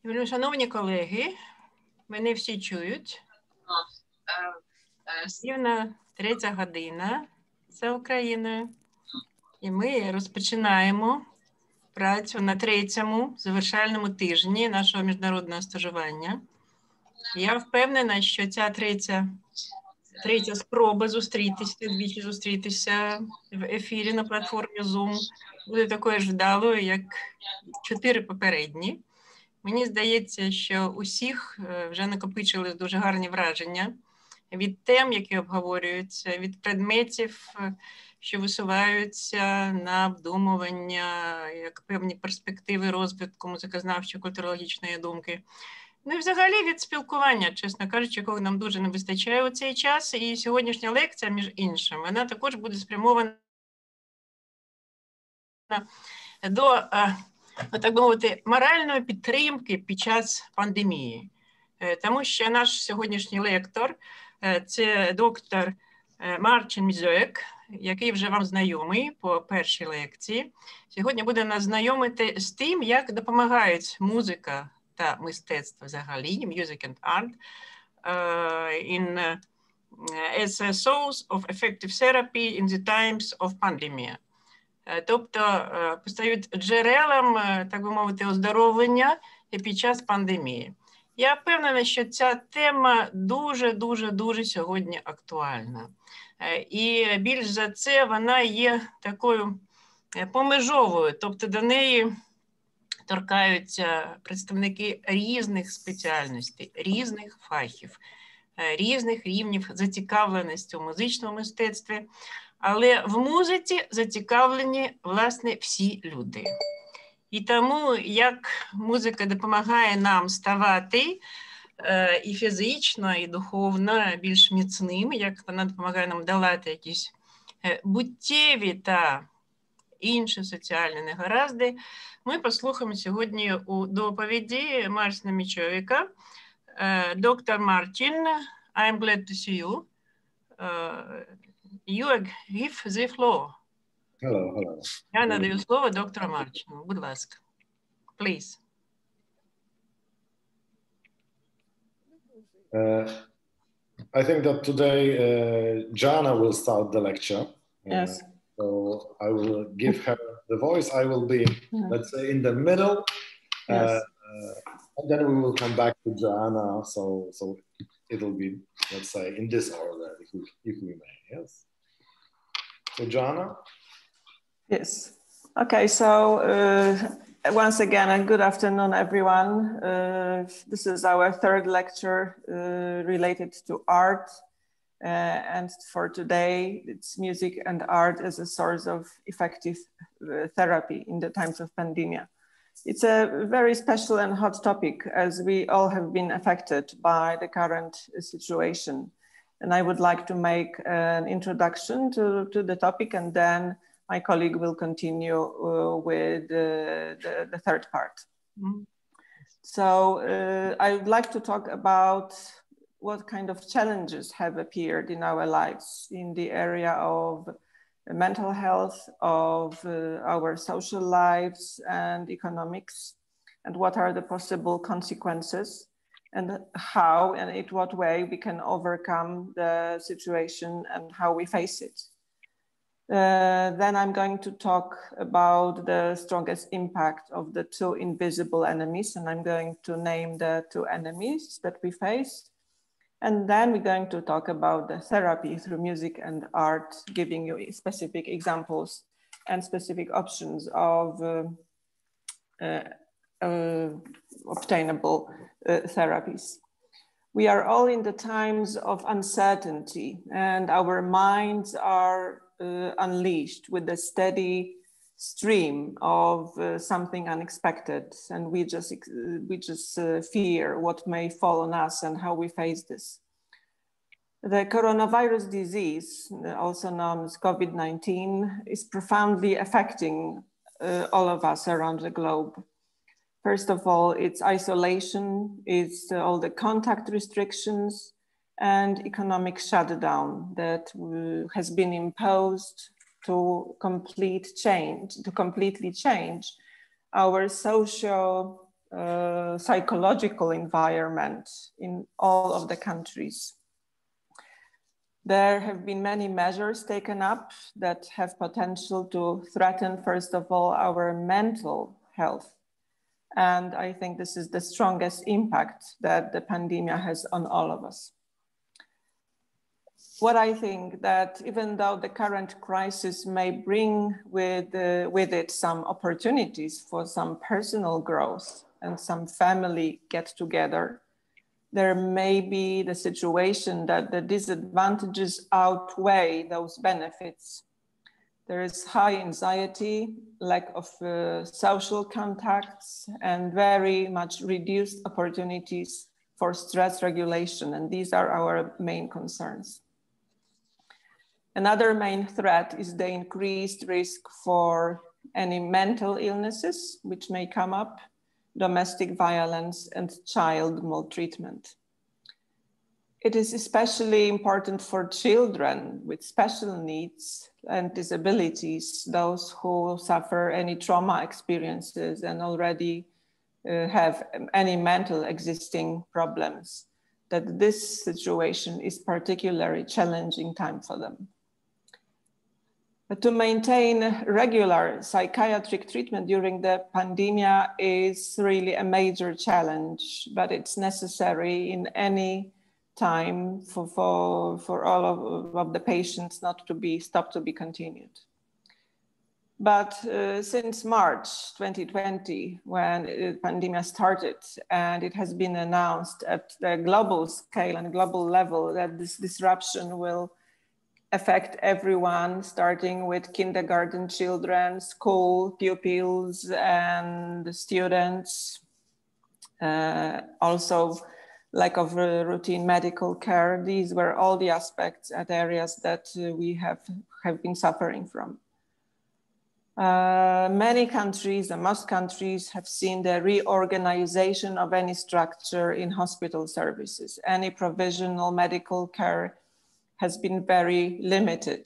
Шановні колеги, мене всі чують. Рівно 3 година за Україною. І ми розпочинаємо працю на 3-му завершальному тижні нашого міжнародного стажування. Я впевнена, що ця третя спроба двічі зустрітися в ефірі на платформі Zoom буде такою ж вдалою, як 4 попередні. Мені здається, що усіх вже накопичились дуже гарні враження від тем, які обговорюються, від предметів, що висуваються на обдумування, як певні перспективи розвитку музикознавчої, культурологічної думки. Ну і взагалі від спілкування, чесно кажучи, якого нам дуже не вистачає у цей час. І сьогоднішня лекція, між іншим, вона також буде спрямована до, так би мовити, моральної підтримки під час пандемії. Тому що наш сьогоднішній лектор – це доктор Marcin Miziołek, який вже вам знайомий по першій лекції. Сьогодні буде нас знайомити з тим, як допомагають музика та мистецтво взагалі, music and art, as a source of effective therapy in the times of pandemia. Тобто постають джерелом, так би мовити, оздоровлення під час пандемії. Я впевнена, що ця тема дуже сьогодні актуальна. І більш за це вона є такою помежовою, тобто до неї торкаються представники різних спеціальностей, різних фахів, різних рівнів зацікавленості у музичному мистецтві. Але в музиці зацікавлені, власне, всі люди. І тому, як музика допомагає нам ставати і фізично, і духовно більш міцними, як вона допомагає нам долати якісь буттєві та інші соціальні негаразди, ми послухаємо сьогодні у доповіді Марcina Miziołeka. Доктор Marcin, I'm glad to see you. You give the floor. Hello. Я надаю слово доктору Марчину. Будь ласка. Please. I think that today Jana will start the lecture. Yes. So I will give her the voice. I will be, let's say, in the middle. Yes. And then we will come back to Jana. So it'll be, let's say, in this order, if we may. Yes. So Jana. Yes. Okay, so once again, and good afternoon, everyone. This is our third lecture related to art. And for today, it's music and art as a source of effective therapy in the times of pandemia. It's a very special and hot topic as we all have been affected by the current situation. And I would like to make an introduction to the topic, and then my colleague will continue with the third part. So I would like to talk about what kind of challenges have appeared in our lives in the area of mental health, of our social lives and economics, and what are the possible consequences, and how and in what way we can overcome the situation and how we face it. Then I'm going to talk about the strongest impact of the 2 invisible enemies, and I'm going to name the 2 enemies that we face. And then we're going to talk about the therapy through music and art, giving you specific examples and specific options of obtainable therapies. We are all in the times of uncertainty, and our minds are unleashed with a steady stream of something unexpected, and we just fear what may fall on us and how we face this. The coronavirus disease, also known as COVID-19, is profoundly affecting all of us around the globe. First of all, it's isolation, it's all the contact restrictions and economic shutdown that has been imposed to completely change our social psychological environment in all of the countries. There have been many measures taken up that have potential to threaten, first of all, our mental health. And I think this is the strongest impact that the pandemia has on all of us. What I think that even though the current crisis may bring with it some opportunities for some personal growth and some family get together, there may be the situation that the disadvantages outweigh those benefits. There is high anxiety, lack of social contacts, and very much reduced opportunities for stress regulation. And these are our main concerns. Another main threat is the increased risk for any mental illnesses, which may come up, domestic violence, and child maltreatment. It is especially important for children with special needs and disabilities, those who suffer any trauma experiences and already have any mental existing problems, that this situation is particularly challenging time for them. But to maintain regular psychiatric treatment during the pandemia is really a major challenge, but it's necessary in any time for all of the patients not to be stopped, to be continued. But since March 2020, when the pandemic started, and it has been announced at the global scale and global level that this disruption will affect everyone, starting with kindergarten children, school pupils and students, also lack of routine medical care. These were all the aspects and areas that we have been suffering from. Many countries, and most countries, have seen the reorganization of any structure in hospital services. Any provisional medical care has been very limited.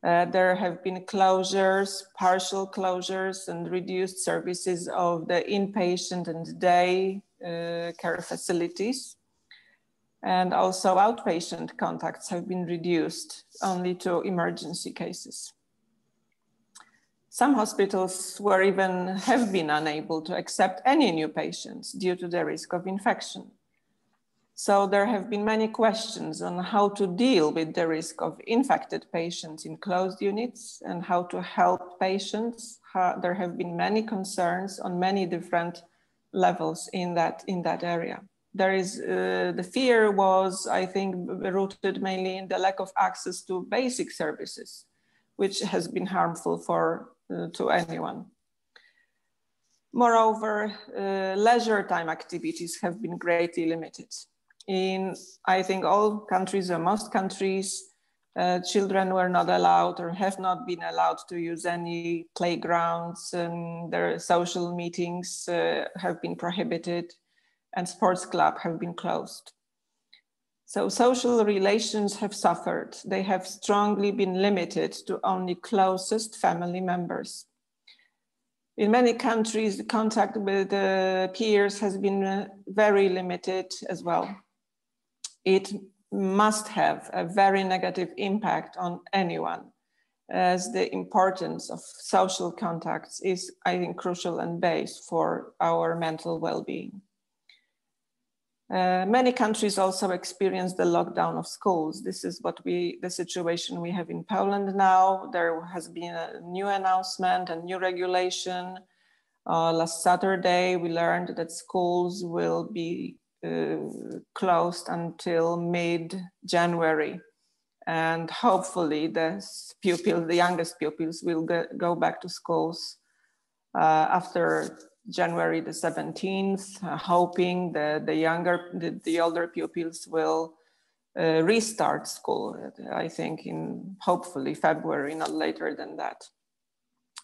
There have been closures, partial closures, and reduced services of the inpatient and day care facilities. And also outpatient contacts have been reduced only to emergency cases. Some hospitals have been unable to accept any new patients due to the risk of infection. So there have been many questions on how to deal with the risk of infected patients in closed units and how to help patients. There have been many concerns on many different levels in that area. There is, the fear was, I think, rooted mainly in the lack of access to basic services, which has been harmful to anyone. Moreover, leisure time activities have been greatly limited. In, I think, all countries or most countries, children were not allowed or have not been allowed to use any playgrounds, and their social meetings have been prohibited, and sports clubs have been closed. So social relations have suffered. They have strongly been limited to only closest family members. In many countries, the contact with peers has been very limited as well. It must have a very negative impact on anyone, as the importance of social contacts is, I think, crucial and base for our mental well-being. Many countries also experience the lockdown of schools. This is the situation we have in Poland now. There has been a new announcement, a new regulation. Last Saturday, we learned that schools will be closed until mid-January. And hopefully the youngest pupils will go back to schools after January the 17th, hoping that the older pupils will restart school, I think in hopefully February, not later than that.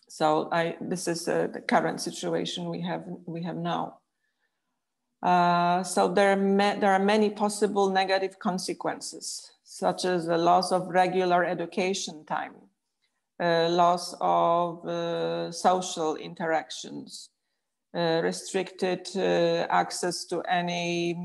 So this is the current situation we have now. So there are many possible negative consequences, such as the loss of regular education time, loss of social interactions, restricted access to any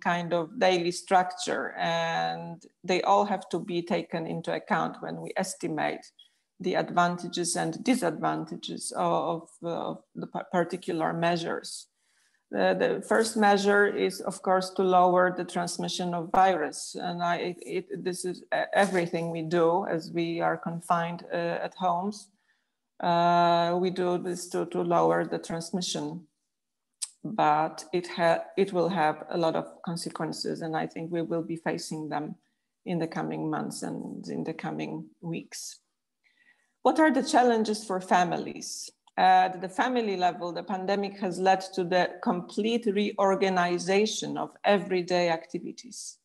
kind of daily structure, and they all have to be taken into account when we estimate the advantages and disadvantages of the particular measures. The first measure is, of course, to lower the transmission of virus, and this is everything we do as we are confined at homes. We do this to lower the transmission, but it will have a lot of consequences, and I think we will be facing them in the coming months and in the coming weeks. What are the challenges for families? At the family level, the pandemic has led to the complete reorganization of everyday activities.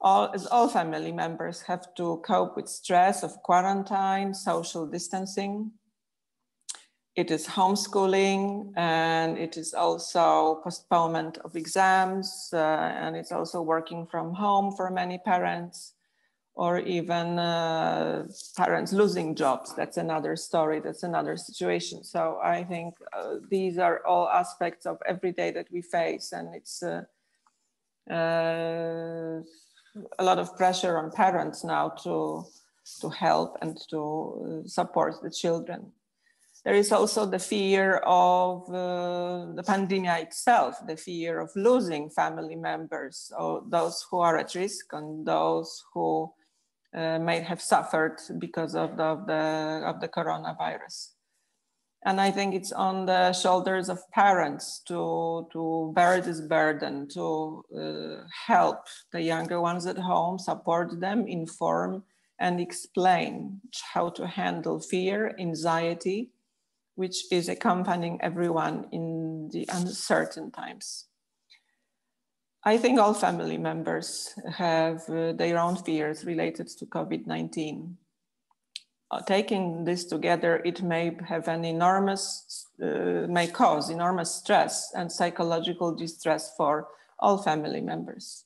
As all family members have to cope with stress of quarantine, social distancing. It is homeschooling, and it is also postponement of exams, and it's also working from home for many parents, or even parents losing jobs. That's another story, that's another situation. So I think these are all aspects of every day that we face, and it's a lot of pressure on parents now to help and to support the children. There is also the fear of the pandemia itself, the fear of losing family members, or those who are at risk and those who may have suffered because of the coronavirus. And I think it's on the shoulders of parents to bear this burden, to help the younger ones at home, support them, inform and explain how to handle fear, anxiety, which is accompanying everyone in the uncertain times. I think all family members have their own fears related to COVID-19. Taking this together, it may have an may cause enormous stress and psychological distress for all family members.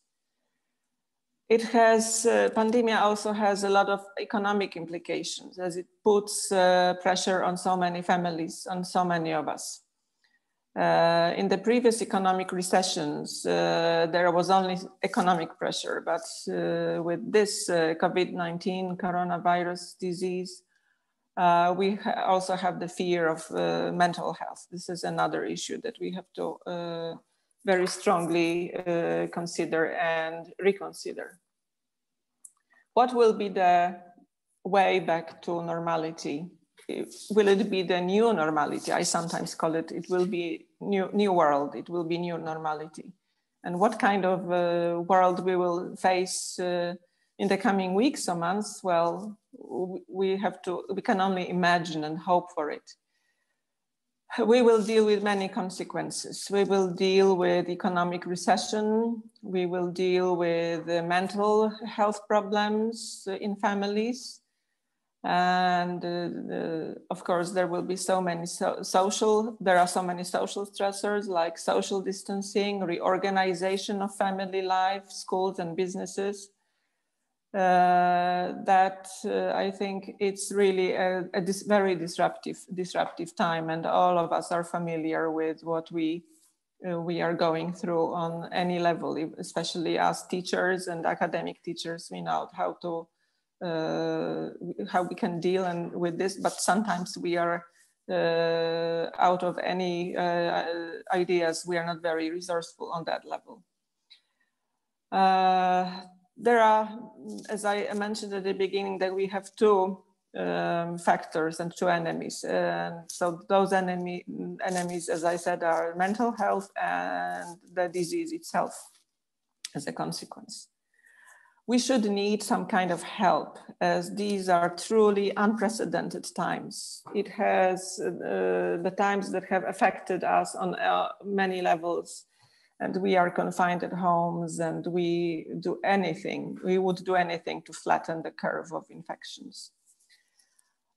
Pandemia also has a lot of economic implications, as it puts pressure on so many families, on so many of us. In the previous economic recessions, there was only economic pressure, but with this COVID-19 coronavirus disease, we also have the fear of mental health. This is another issue that we have to very strongly consider and reconsider. What will be the way back to normality? Will it be the new normality? I sometimes call it, it will be new world, it will be new normality. And what kind of world we will face in the coming weeks or months? Well, we can only imagine and hope for it. We will deal with many consequences. We will deal with economic recession. We will deal with mental health problems in families. And of course, there will be so many social stressors like social distancing, reorganization of family life, schools and businesses. That I think it's really a very disruptive time, and all of us are familiar with what we are going through on any level, especially as teachers and academic teachers. We know how we can deal with this, but sometimes we are out of any ideas. We are not very resourceful on that level. There are, as I mentioned at the beginning, that we have two factors and two enemies. And so those enemies, as I said, are mental health and the disease itself as a consequence. We should need some kind of help, as these are truly unprecedented times. It has the times that have affected us on many levels. And we are confined at homes, and we would do anything to flatten the curve of infections.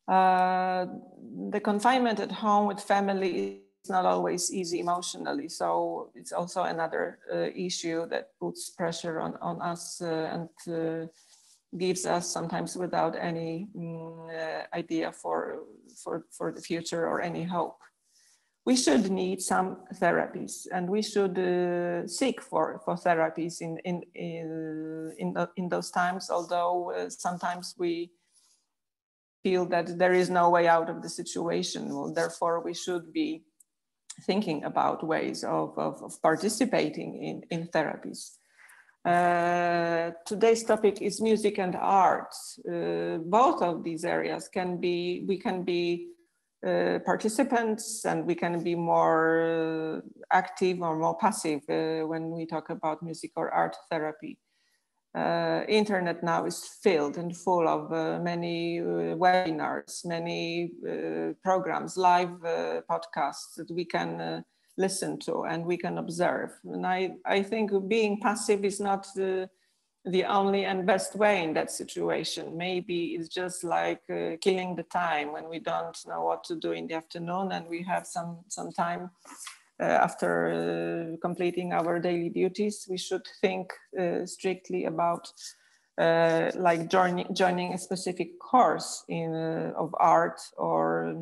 The confinement at home with family is not always easy emotionally. So it's also another issue that puts pressure on us and gives us sometimes without any idea for the future or any hope. we should need some therapies, and we should seek for therapies in those times, although sometimes we feel that there is no way out of the situation. Well, therefore, we should be thinking about ways of participating in therapies. Today's topic is music and art. Both of these areas we can be participants, and we can be more active or more passive when we talk about music or art therapy. Internet now is filled and full of many webinars, many programs, live podcasts that we can listen to and we can observe. And I think being passive is not the only and best way in that situation. Maybe it's just like killing the time when we don't know what to do in the afternoon, and we have some time after completing our daily duties. We should think strictly about like joining a specific course of art, or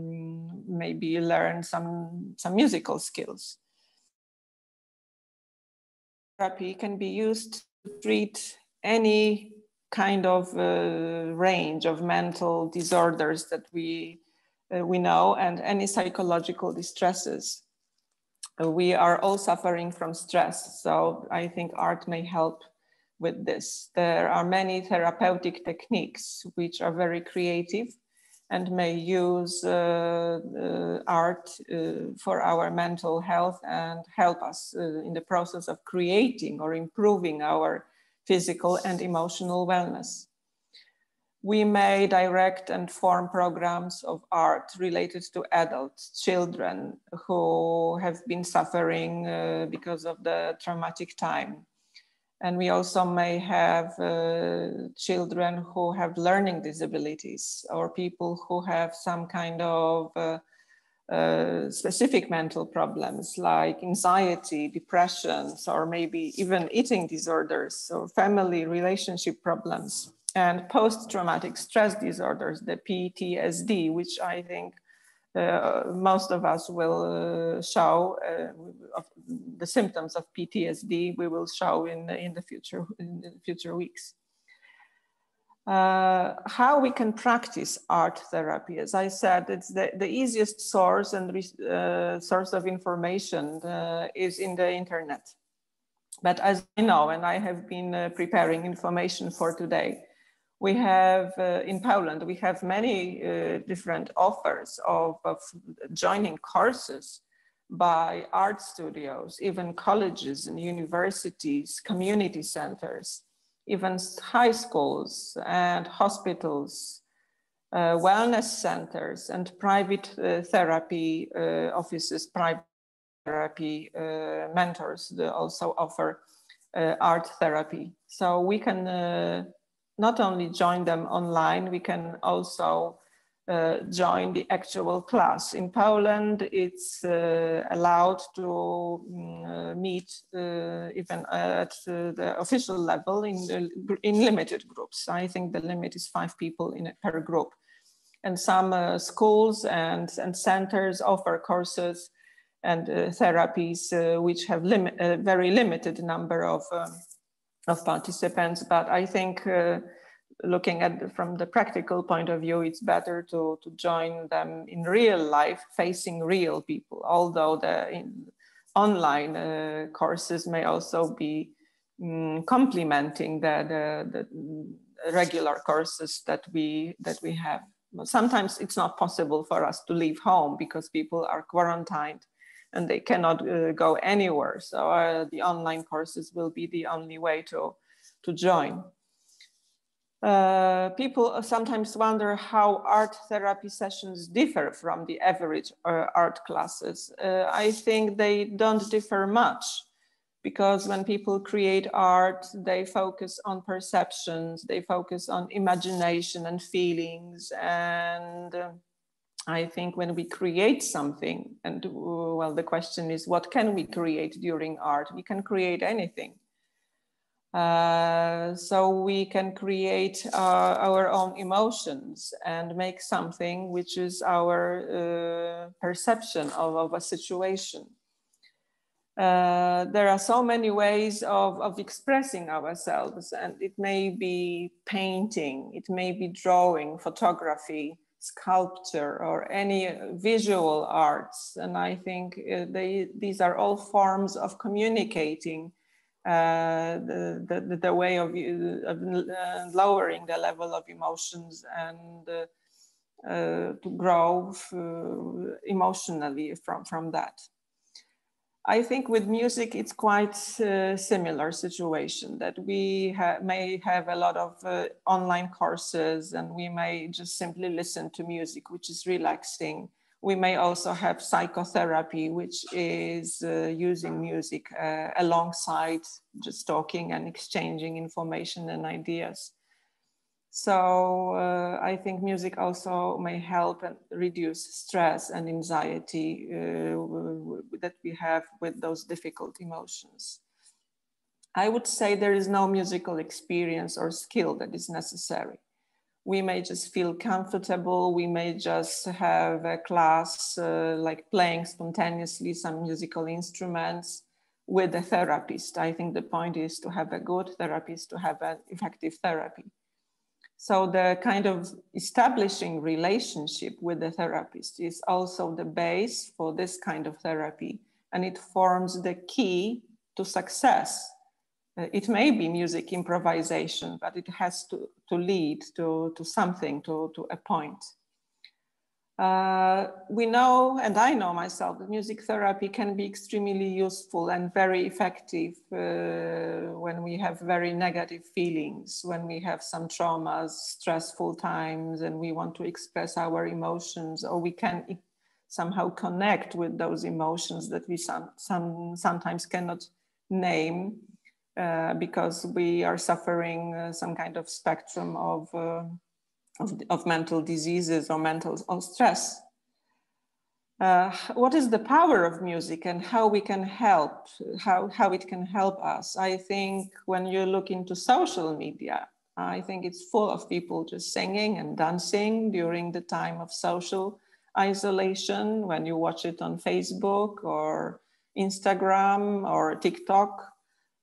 maybe learn some musical skills. Therapy can be used to treat any kind of range of mental disorders that we know, and any psychological distresses. We are all suffering from stress, so I think art may help with this. There are many therapeutic techniques which are very creative and may use art for our mental health and help us in the process of creating or improving our physical and emotional wellness. We may direct and form programs of art related to adults, children who have been suffering because of the traumatic time. And we also may have children who have learning disabilities, or people who have some kind of specific mental problems like anxiety, depressions, or maybe even eating disorders, or family relationship problems, and post-traumatic stress disorders, the PTSD, which I think most of us will show the symptoms of PTSD. We will show in the future weeks. How we can practice art therapy? As I said, it's the easiest source and source of information is in the internet. But as you know, and I have been preparing information for today, we have in Poland, we have many different offers of joining courses by art studios, even colleges and universities, community centers, even high schools and hospitals, wellness centers, and private therapy offices, private therapy mentors also offer art therapy. So we can not only join them online, we can also join the actual class. In Poland, it's allowed to meet even at the official level in limited groups. I think the limit is 5 people per group. And some schools and centers offer courses and therapies which have a very limited number of participants. But I think looking at from the practical point of view, it's better to join them in real life, facing real people, although the online courses may also be complementing the regular courses that we have. Sometimes it's not possible for us to leave home because people are quarantined and they cannot go anywhere. So the online courses will be the only way to join. People sometimes wonder how art therapy sessions differ from the average art classes. I think they don't differ much, because when people create art, they focus on perceptions, they focus on imagination and feelings. And I think when we create something, and well, the question is, what can we create during art? We can create anything. So we can create our own emotions and make something which is our perception of a situation. There are so many ways of expressing ourselves, and it may be painting, it may be drawing, photography, sculpture, or any visual arts. And I think these are all forms of communicating the way of lowering the level of emotions and to grow emotionally from that. I think with music, it's quite a similar situation, that we may have a lot of online courses, and we may just simply listen to music, which is relaxing. We may also have psychotherapy, which is using music alongside just talking and exchanging information and ideas. So I think music also may help and reduce stress and anxiety that we have with those difficult emotions. I would say there is no musical experience or skill that is necessary. We may just feel comfortable. We may just have a class like playing spontaneously some musical instruments with a therapist. I think the point is to have a good therapist, to have an effective therapy. So the kind of establishing relationship with the therapist is also the base for this kind of therapy, and it forms the key to success. It may be music improvisation, but it has to lead to something, to a point. We know, and I know myself, that music therapy can be extremely useful and very effective when we have very negative feelings, when we have some traumas, stressful times, and we want to express our emotions, or we can somehow connect with those emotions that we sometimes cannot name because we are suffering some kind of spectrum of mental diseases or mental stress. What is the power of music and how we can help, how it can help us? I think when you look into social media, I think it's full of people just singing and dancing during the time of social isolation, when you watch it on Facebook or Instagram or TikTok.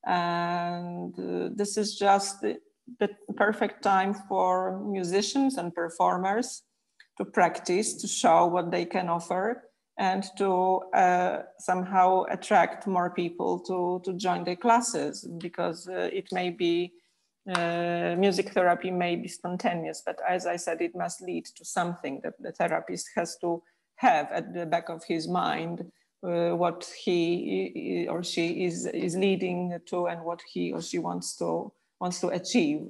And this is just the perfect time for musicians and performers to practice, to show what they can offer, and to somehow attract more people to join their classes, because it may be, music therapy may be spontaneous, but as I said, it must lead to something that the therapist has to have at the back of his mind, what he or she is leading to and what he or she wants to achieve.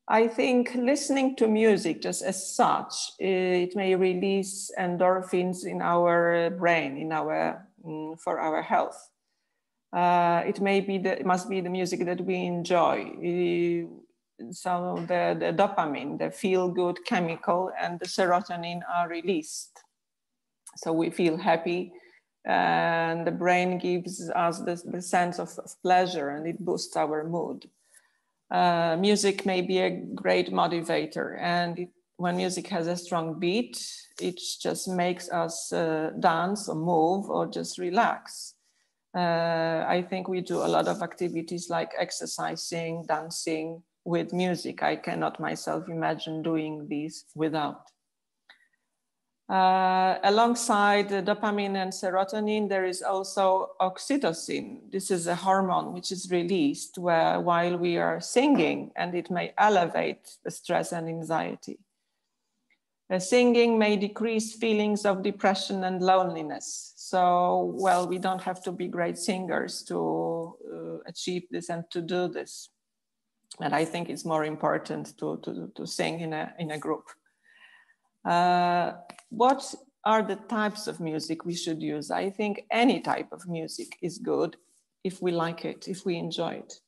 I think listening to music just as such, it may release endorphins in our brain, for our health. It must be the music that we enjoy. So the dopamine, the feel-good chemical, and the serotonin are released. So we feel happy, and the brain gives us the sense of pleasure, and it boosts our mood. Music may be a great motivator, and when music has a strong beat, it just makes us dance or move or just relax. I think we do a lot of activities like exercising, dancing with music. I cannot myself imagine doing these without. Alongside the dopamine and serotonin, there is also oxytocin. This is a hormone which is released while we are singing, and it may elevate the stress and anxiety. Singing may decrease feelings of depression and loneliness. So, well, we don't have to be great singers to achieve this and to do this. And I think it's more important to sing in a group. What are the types of music we should use? I think any type of music is good if we like it, if we enjoy it.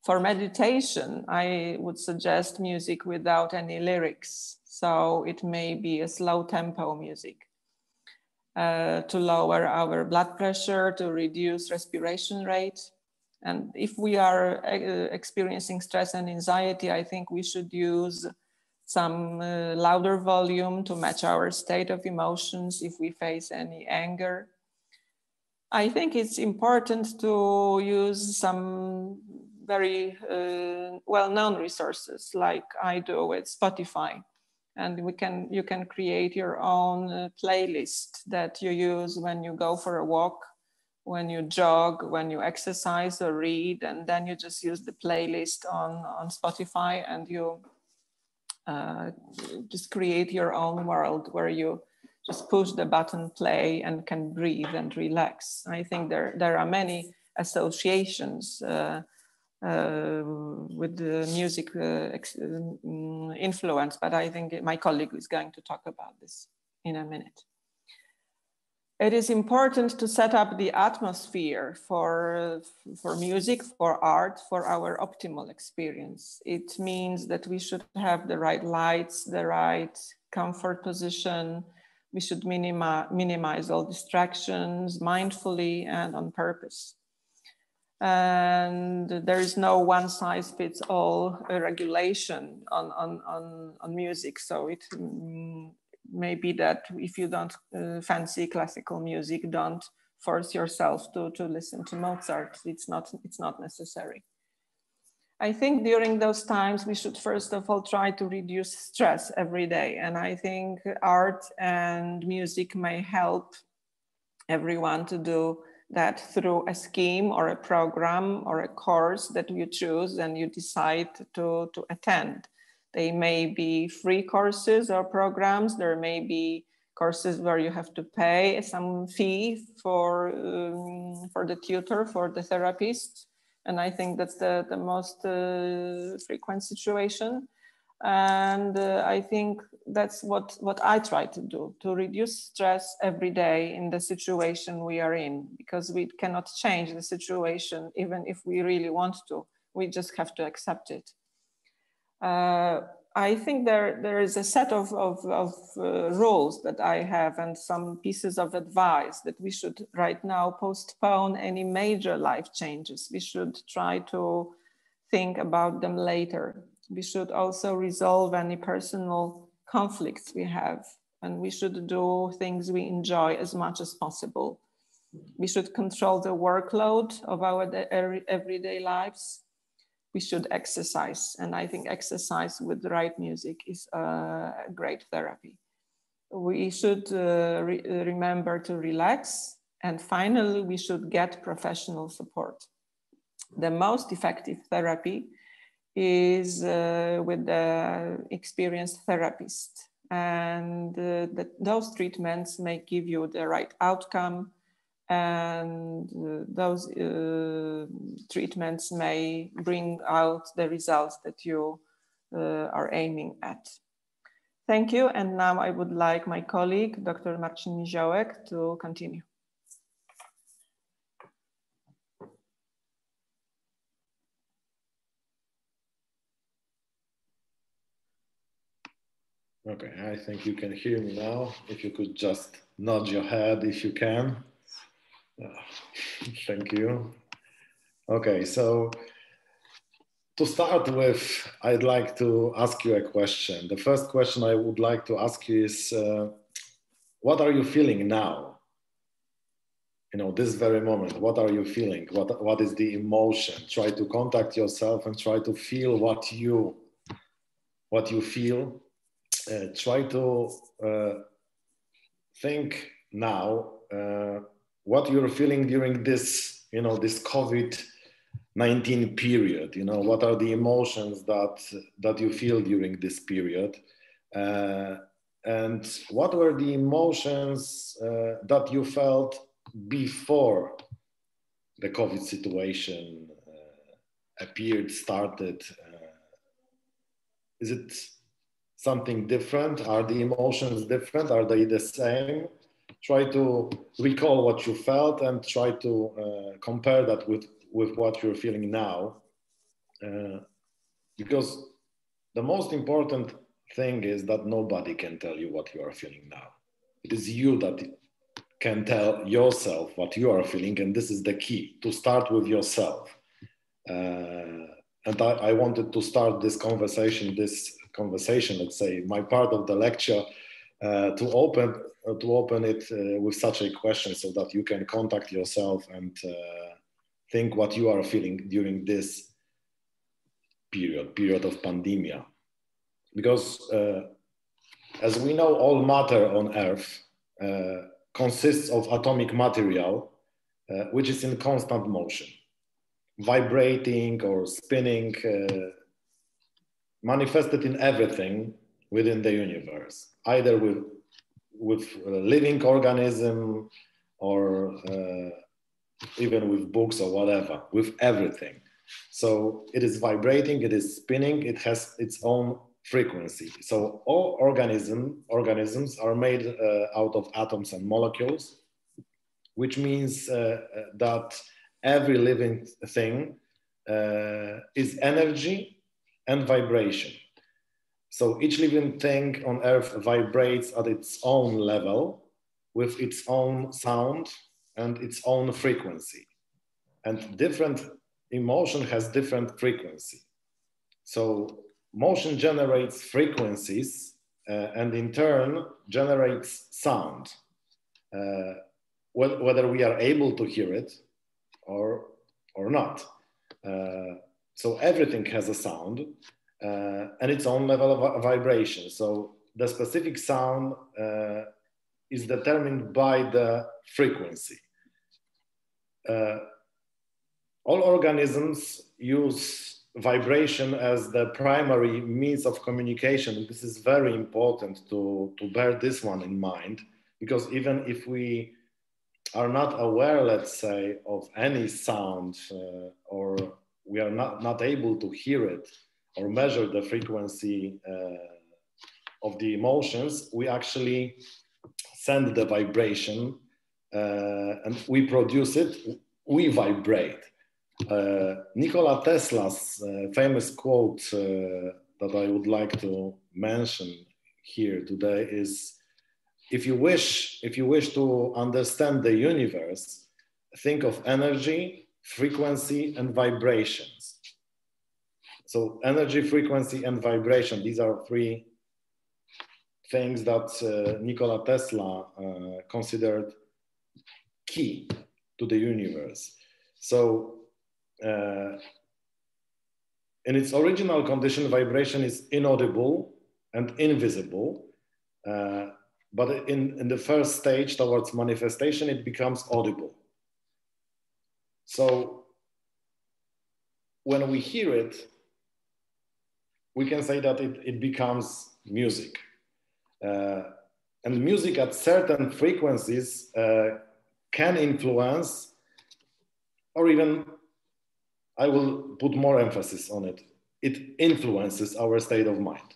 For meditation, I would suggest music without any lyrics. So it may be a slow tempo music to lower our blood pressure, to reduce respiration rate. And if we are experiencing stress and anxiety, I think we should use some louder volume to match our state of emotions if we face any anger. I think it's important to use some very well-known resources like I do with Spotify. And you can create your own playlist that you use when you go for a walk, when you jog, when you exercise or read, and then you just use the playlist on Spotify, and you just create your own world where you just push the button play and can breathe and relax. I think there are many associations with the music influence, but I think my colleague is going to talk about this in a minute. It is important to set up the atmosphere for music, for art, for our optimal experience. It means that we should have the right lights, the right comfort position. We should minimize all distractions mindfully and on purpose. And there is no one size fits all regulation on music. So it may be that if you don't fancy classical music, don't force yourself to listen to Mozart. It's not necessary. I think during those times, we should first of all try to reduce stress every day. And I think art and music may help everyone to do that through a scheme or a program or a course that you choose and you decide to attend. They may be free courses or programs. There may be courses where you have to pay some fee for the tutor, for the therapist. And I think that's the most frequent situation. And I think that's what I try to do, to reduce stress every day in the situation we are in, because we cannot change the situation even if we really want to. We just have to accept it. I think there is a set of rules that I have and some pieces of advice that we should right now postpone any major life changes. We should try to think about them later. We should also resolve any personal conflicts we have, and we should do things we enjoy as much as possible. We should control the workload of our everyday lives. We should exercise, and I think exercise with the right music is a great therapy. We should remember to relax, and finally, we should get professional support. The most effective therapy is with the experienced therapist, and those treatments may give you the right outcome, and those treatments may bring out the results that you are aiming at. Thank you, and now I would like my colleague, Dr. Marcin Miziołek, to continue. Okay, I think you can hear me now. If you could just nod your head if you can. Thank you. Okay, so to start with, I'd like to ask you a question. The first question I would like to ask you is, what are you feeling now? You know, this very moment, what are you feeling? What is the emotion? Try to contact yourself and try to feel what you feel. Try to think now what you're feeling during this, you know, this COVID-19 period. You know, what are the emotions that you feel during this period, and what were the emotions that you felt before the COVID situation started? Is it something different? Are the emotions different? Are they the same? Try to recall what you felt and try to compare that with what you're feeling now. Because the most important thing is that nobody can tell you what you are feeling now. It is you that can tell yourself what you are feeling, and this is the key, to start with yourself. And I wanted to start this conversation, let's say, my part of the lecture, to open it with such a question, so that you can contact yourself and think what you are feeling during this period of pandemia. Because as we know, all matter on Earth consists of atomic material, which is in constant motion, vibrating or spinning, manifested in everything within the universe, either with a living organism or even with books or whatever, with everything. So it is vibrating, it is spinning, it has its own frequency. So all organisms are made out of atoms and molecules, which means that every living thing is energy and vibration. So each living thing on Earth vibrates at its own level with its own sound and its own frequency. And different emotion has different frequency. So motion generates frequencies and in turn generates sound, whether we are able to hear it or not. So everything has a sound and its own level of vibration. So the specific sound is determined by the frequency. All organisms use vibration as the primary means of communication. This is very important to bear this one in mind, because even if we are not aware, let's say, of any sound or we are not able to hear it or measure the frequency of the emotions, we actually send the vibration and we produce it, we vibrate. Nikola Tesla's famous quote that I would like to mention here today is, if you wish to understand the universe, think of energy, frequency, and vibrations. So energy, frequency, and vibration, these are three things that Nikola Tesla considered key to the universe. So in its original condition, vibration is inaudible and invisible. But in the first stage towards manifestation, it becomes audible. So when we hear it, we can say that it becomes music. And music at certain frequencies can influence, or even, I will put more emphasis on it, it influences our state of mind.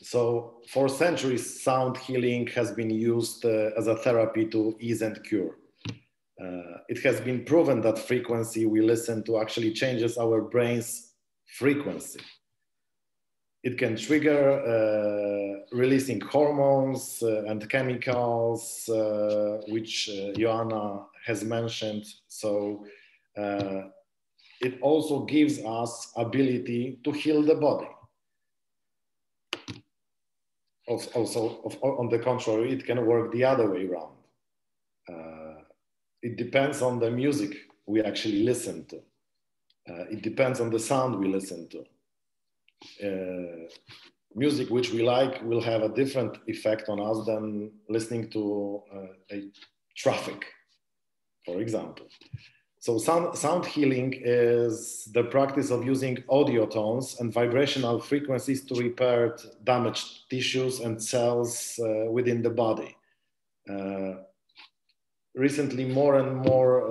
So for centuries, sound healing has been used as a therapy to ease and cure. It has been proven that frequency we listen to actually changes our brain's frequency. It can trigger releasing hormones and chemicals, which Joanna has mentioned. So it also gives us ability to heal the body. Also, on the contrary, it can work the other way around. It depends on the music we actually listen to. It depends on the sound we listen to. Music which we like will have a different effect on us than listening to a traffic, for example. So sound healing is the practice of using audio tones and vibrational frequencies to repair damaged tissues and cells within the body. Recently, more and more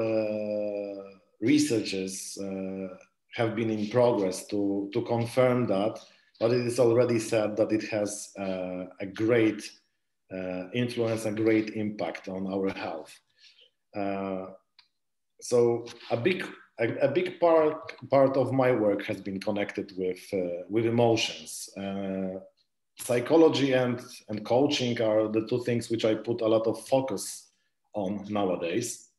researches have been in progress to confirm that, but it is already said that it has a great influence and great impact on our health. So a big part of my work has been connected with emotions. Psychology and coaching are the two things which I put a lot of focus on nowadays.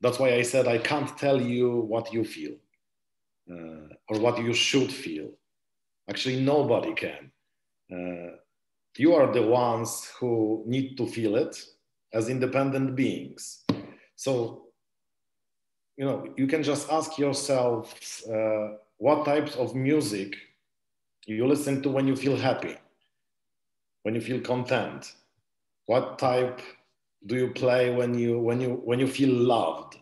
That's why I said I can't tell you what you feel or what you should feel. Actually, nobody can. You are the ones who need to feel it as independent beings. So, you know, you can just ask yourself what types of music you listen to when you feel happy, when you feel content. What type do you play when you feel loved?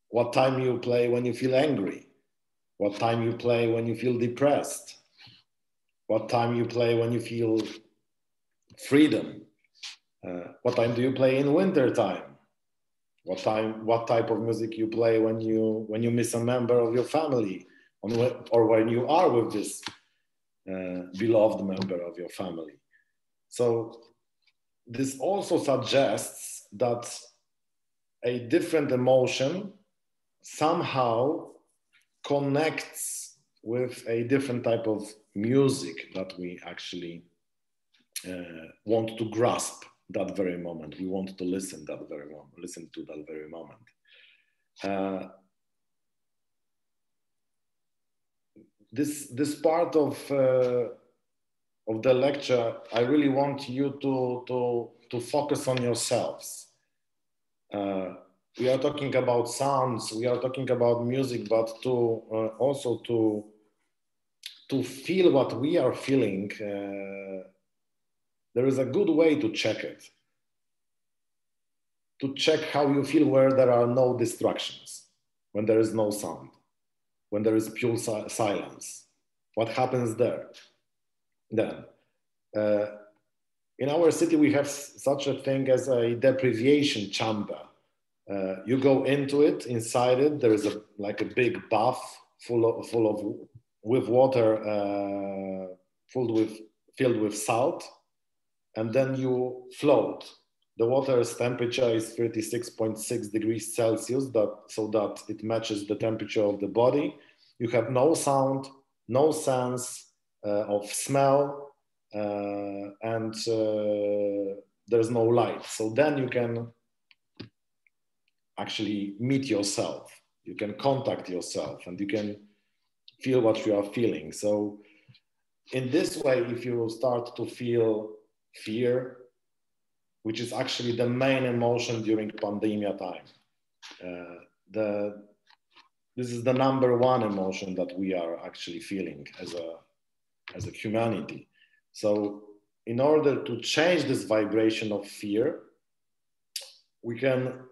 What time you play when you feel angry? What time you play when you feel depressed? What time you play when you feel freedom? What time do you play in winter time? What type of music you play when you miss a member of your family, or when you are with this beloved member of your family? So this also suggests that a different emotion somehow connects with a different type of music that we actually want to grasp that very moment. We want to listen to that very moment. This part of the lecture, I really want you to focus on yourselves. We are talking about sounds, we are talking about music, but also to feel what we are feeling. There is a good way to check it. To check how you feel where there are no distractions, when there is no sound, when there is pure silence. What happens there? Then, in our city, we have such a thing as a depreciation chamber. You go into it, inside it, there is like a big bath with water filled with salt, and then you float. The water's temperature is 36.6 degrees Celsius, so that it matches the temperature of the body. You have no sound, no sense of smell, and there's no light. So then you can actually meet yourself. You can contact yourself, and you can feel what you are feeling. So in this way, if you start to feel fear, which is actually the main emotion during pandemia time, this is the #1 emotion that we are actually feeling as a humanity. So in order to change this vibration of fear, we can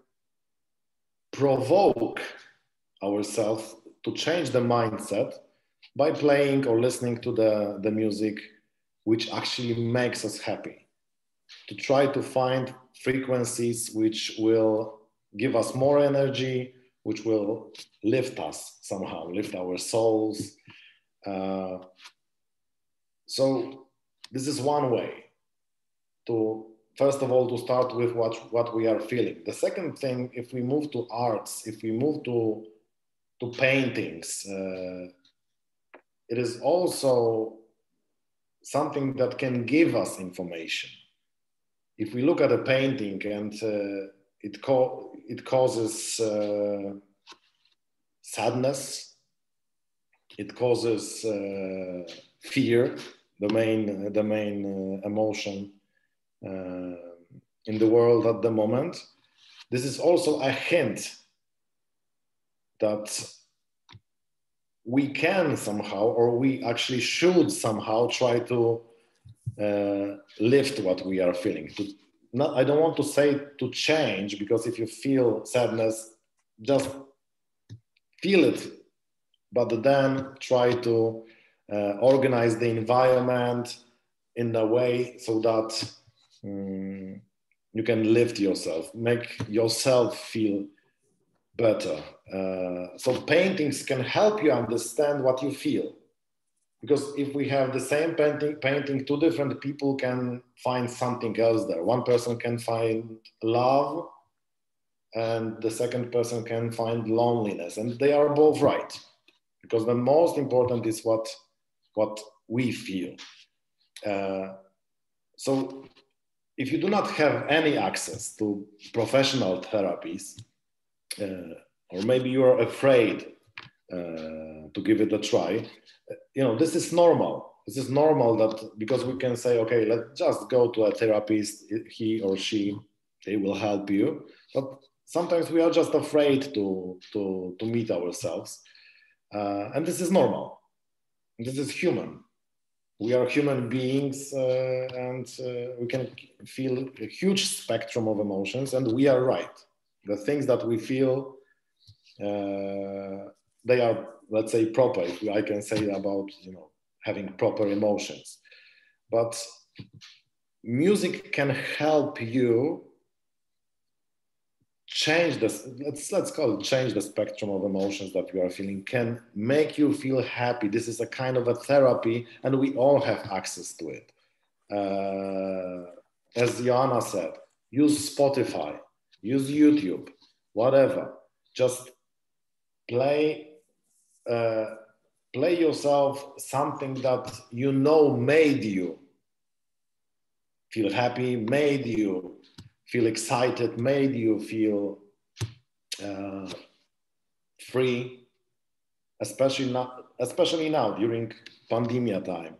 provoke ourselves to change the mindset by playing or listening to the music which actually makes us happy. To try to find frequencies which will give us more energy, which will lift us somehow, lift our souls. So this is one way to, first of all, to start with what we are feeling. The second thing, if we move to arts, if we move to paintings, it is also something that can give us information. If we look at a painting and it causes sadness, it causes fear, the main emotion in the world at the moment. This is also a hint that we can somehow, or we actually should somehow try to lift what we are feeling. I don't want to say to change, because if you feel sadness, just feel it, but then try to organize the environment in a way so that you can lift yourself, make yourself feel better. So paintings can help you understand what you feel. Because if we have the same painting, two different people can find something else there. One person can find love, and the second person can find loneliness. And they are both right. Because the most important is what we feel. So if you do not have any access to professional therapies, or maybe you are afraid to give it a try, this is normal. This is normal that because we can say, okay, let's just go to a therapist, he or she, they will help you. But sometimes we are just afraid to meet ourselves. And this is normal. This is human. We are human beings and we can feel a huge spectrum of emotions, and we are right. The things that we feel, they are, let's say, proper, if I can say about, having proper emotions. But music can help you change this, let's call it change the spectrum of emotions that you are feeling, can make you feel happy. This is a kind of a therapy, and we all have access to it. As Joanna said, use Spotify, use YouTube, whatever. Just play yourself something that made you feel happy, made you feel excited, made you feel free, especially now during pandemia time.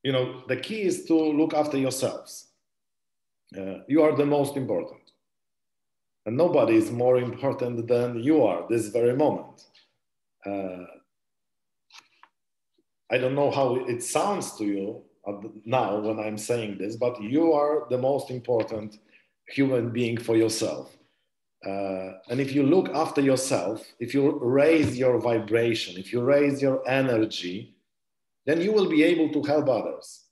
The key is to look after yourselves. You are the most important. And nobody is more important than you are this very moment. I don't know how it sounds to you now when I'm saying this, but you are the most important human being for yourself. And if you look after yourself, if you raise your vibration, if you raise your energy, then you will be able to help others.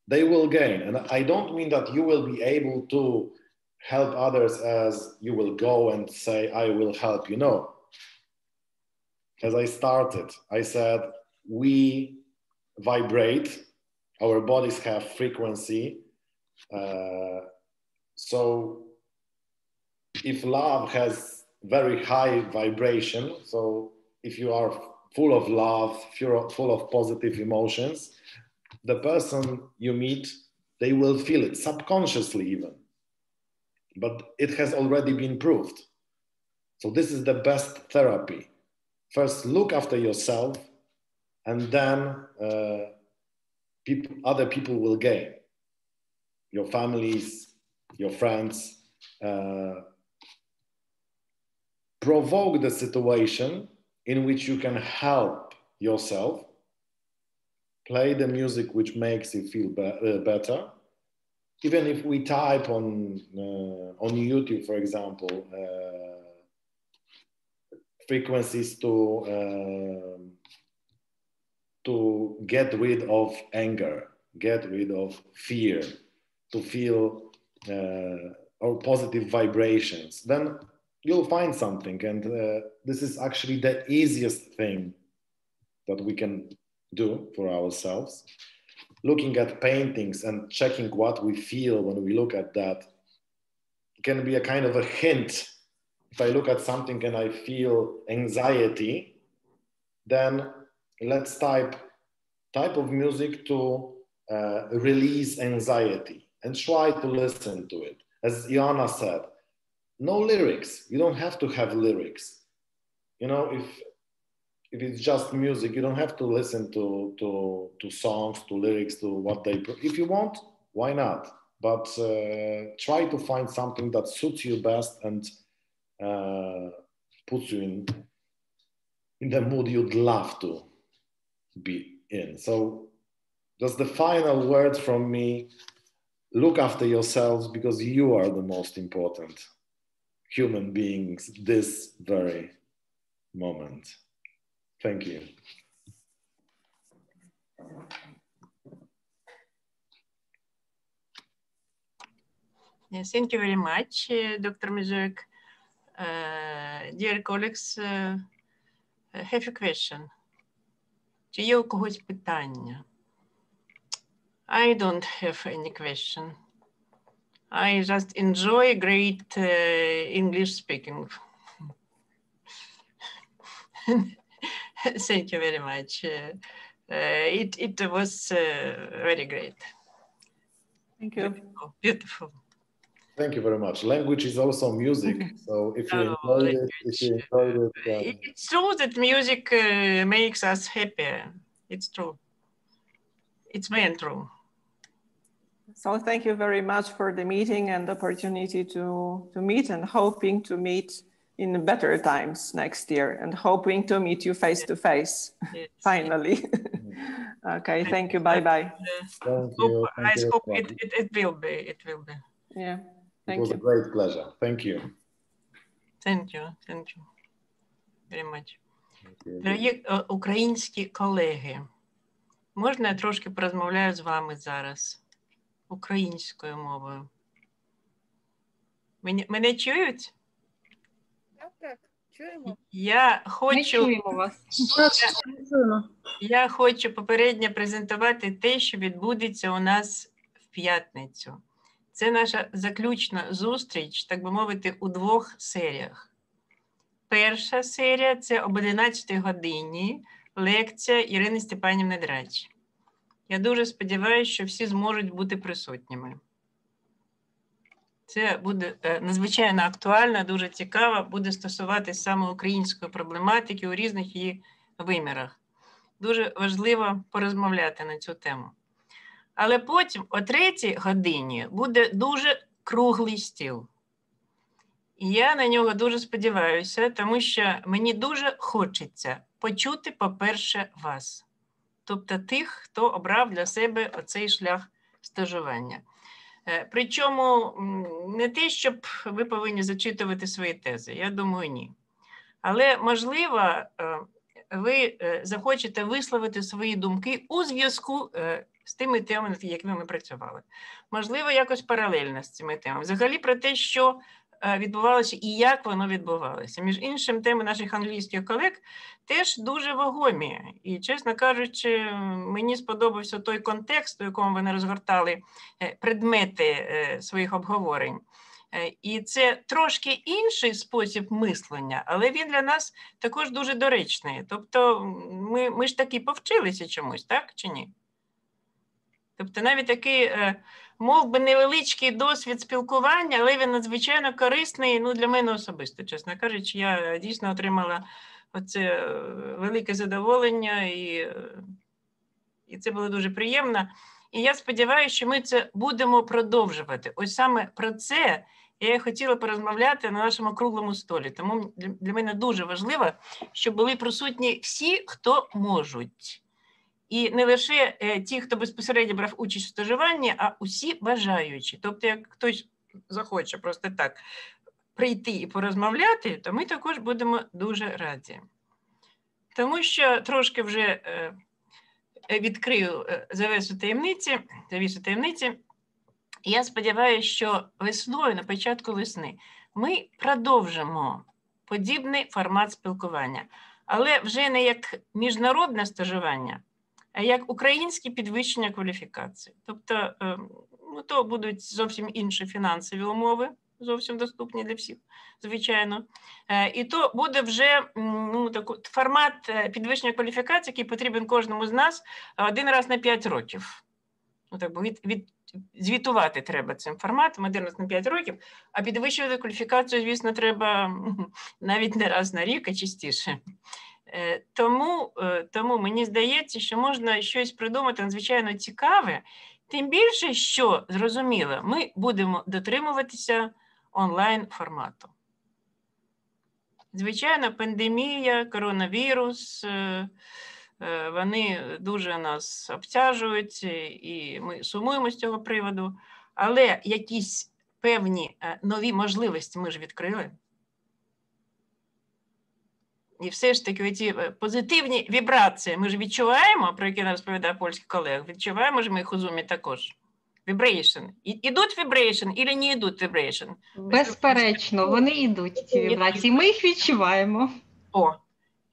They will gain. And I don't mean that you will be able to help others as you will go and say, I will help you. No. As I started, I said, we vibrate, our bodies have frequency. So if love has very high vibration, so if you are full of love, if you're full of positive emotions, the person you meet, they will feel it subconsciously even. But it has already been proved. So this is the best therapy. First, look after yourself, and then other people will gain. Your families, your friends. Provoke the situation in which you can help yourself. Play the music which makes you feel better. Even if we type on YouTube, for example, frequencies to get rid of anger, get rid of fear, to feel or positive vibrations, then you'll find something. And this is actually the easiest thing that we can do for ourselves. Looking at paintings and checking what we feel when we look at that can be a kind of a hint. If I look at something and I feel anxiety, then let's type of music to release anxiety and try to listen to it. As Iana said, no lyrics. You don't have to have lyrics. If it's just music, you don't have to listen to songs, to lyrics, to what they... If you want, why not? But try to find something that suits you best and puts you in the mood you'd love to be in. So just the final word from me, look after yourselves, because you are the most important human beings this very moment. Thank you. Yes, thank you very much, Dr. Miziołek. Dear colleagues, have a question. Чи є у когось питання? I don't have any question. I just enjoy great English speaking. Thank you very much. It was very great. Thank you. Beautiful. Beautiful. Thank you very much. Language is also music. So if you enjoyed it, It's true that music makes us happier. It's true. It's very true. So thank you very much for the meeting and the opportunity to meet, and hoping to meet in better times next year, and hoping to meet you face to face, finally. Okay, thank you. Bye-bye. I hope it will be. It will be. Yeah, it was a great pleasure. Thank you. Thank you. Thank you very much. Дорогі українські колеги, можна я трошки порозмовляю з вами зараз українською мовою? Мене чують? Так, чуємо. Ми чуємо вас. Я хочу попередньо презентувати те, що відбудеться у нас в п'ятницю. Це наша заключна зустріч, так би мовити, у двох серіях. Перша серія – це об 11 годині лекція Ірини Степанівни Драч. Я дуже сподіваюся, що всі зможуть бути присутніми. Це буде надзвичайно актуально, дуже цікаво, буде стосуватись саме української проблематики у різних її вимірах. Дуже важливо порозмовляти на цю тему. Але потім о 3 годині буде дуже круглий стіл. І я на нього дуже сподіваюся, тому що мені дуже хочеться почути, по-перше, вас. Тобто тих, хто обрав для себе оцей шлях стажування. Причому не те, щоб ви повинні зачитувати свої тези, я думаю, ні. Але, можливо, ви захочете висловити свої думки у зв'язку з тими темами, над якими ми працювали. Можливо, якось паралельно з цими темами. Взагалі про те, що відбувалося і як воно відбувалося. Між іншим, теми наших англійських колег теж дуже вагомі. І, чесно кажучи, мені сподобався той контекст, у якому вони розгортали предмети своїх обговорень. І це трошки інший спосіб мислення, але він для нас також дуже доречний. Тобто ми ж таки повчилися чомусь, так чи ні? Тобто навіть такий, мов би, невеличкий досвід спілкування, але він надзвичайно корисний, ну, для мене особисто, чесно кажучи. Я дійсно отримала оце велике задоволення, і це було дуже приємно. І я сподіваюся, що ми це будемо продовжувати. Ось саме про це я хотіла порозмовляти на нашому круглому столі. Тому для мене дуже важливо, щоб були присутні всі, хто можуть. І не лише ті, хто безпосередньо брав участь у стажуванні, а усі бажаючі. Тобто, як хтось захоче просто так прийти і порозмовляти, то ми також будемо дуже раді. Тому що трошки вже відкрию завісу таємниці. Я сподіваюся, що весною, на початку весни, ми продовжимо подібний формат спілкування. Але вже не як міжнародне стажування, а як українське підвищення кваліфікації. Тобто, то будуть зовсім інші фінансові умови, зовсім доступні для всіх, звичайно. І то буде вже формат підвищення кваліфікації, який потрібен кожному з нас один раз на 5 років. Звітувати треба цим форматом один раз на 5 років, а підвищувати кваліфікацію, звісно, треба навіть не раз на рік, а частіше. Тому мені здається, що можна щось придумати надзвичайно цікаве, тим більше, що, зрозуміло, ми будемо дотримуватися онлайн-формату. Звичайно, пандемія, коронавірус, вони дуже нас обтяжують, і ми сумуємо з цього приводу, але якісь певні нові можливості ми ж відкрили. І все ж таки ці позитивні вібрації ми ж відчуваємо, про які нам розповідає польський колег, відчуваємо ж ми їх у Zoom також. Vibration. Ідуть vibration или не йдуть vibration? Безперечно, вони йдуть, ці вібрації, ми їх відчуваємо.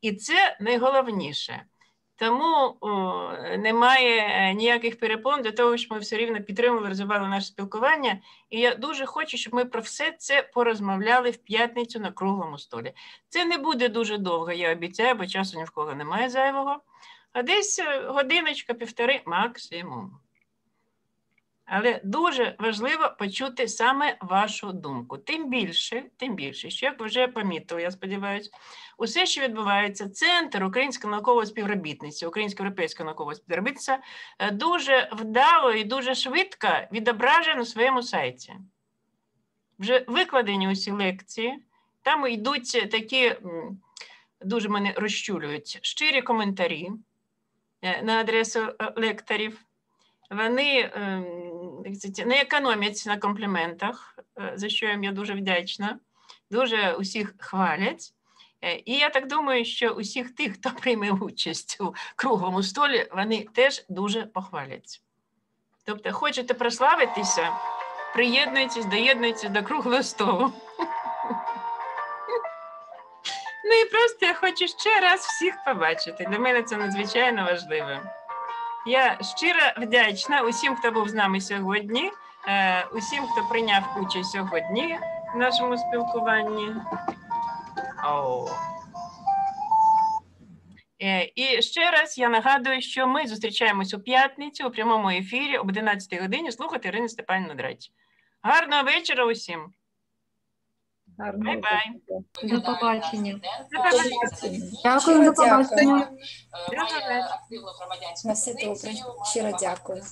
І це найголовніше. Тому немає ніяких перепон для того, щоб ми все рівно підтримували, розвивали наше спілкування. І я дуже хочу, щоб ми про все це порозмовляли в п'ятницю на круглому столі. Це не буде дуже довго, я обіцяю, бо часу ні в кого немає зайвого. А десь годиночка, півтори максимум. Але дуже важливо почути саме вашу думку. Тим більше, що, як ви вже помітили, я сподіваюся, усе, що відбувається, Центр українського наукового співробітництва, українсько-європейського наукового співробітництва дуже вдало і дуже швидко відображено на своєму сайті. Вже викладені усі лекції, там йдуть такі, дуже мене розчулюють, щирі коментарі на адресу лекторів. Вони не економять на компліментах, за що їм я дуже вдячна. Дуже усіх хвалять. І я так думаю, що усіх тих, хто прийме участь у круглому столі, вони теж дуже похвалять. Тобто, хочете прославитися, приєднуйтесь, доєднуйтесь до круглого столу. Ну і просто я хочу ще раз всіх побачити. Для мене це надзвичайно важливо. Я щиро вдячна усім, хто був з нами сьогодні, усім, хто прийняв участь сьогодні в нашому спілкуванні. І ще раз я нагадую, що ми зустрічаємось у п'ятницю у прямому ефірі об 11 годині. Слухати Ірину Степанівну Драч. Гарного вечора усім. Бай-бай. До побачення. Дякую, до побачення. До побачення. На все добре. Щиро дякую.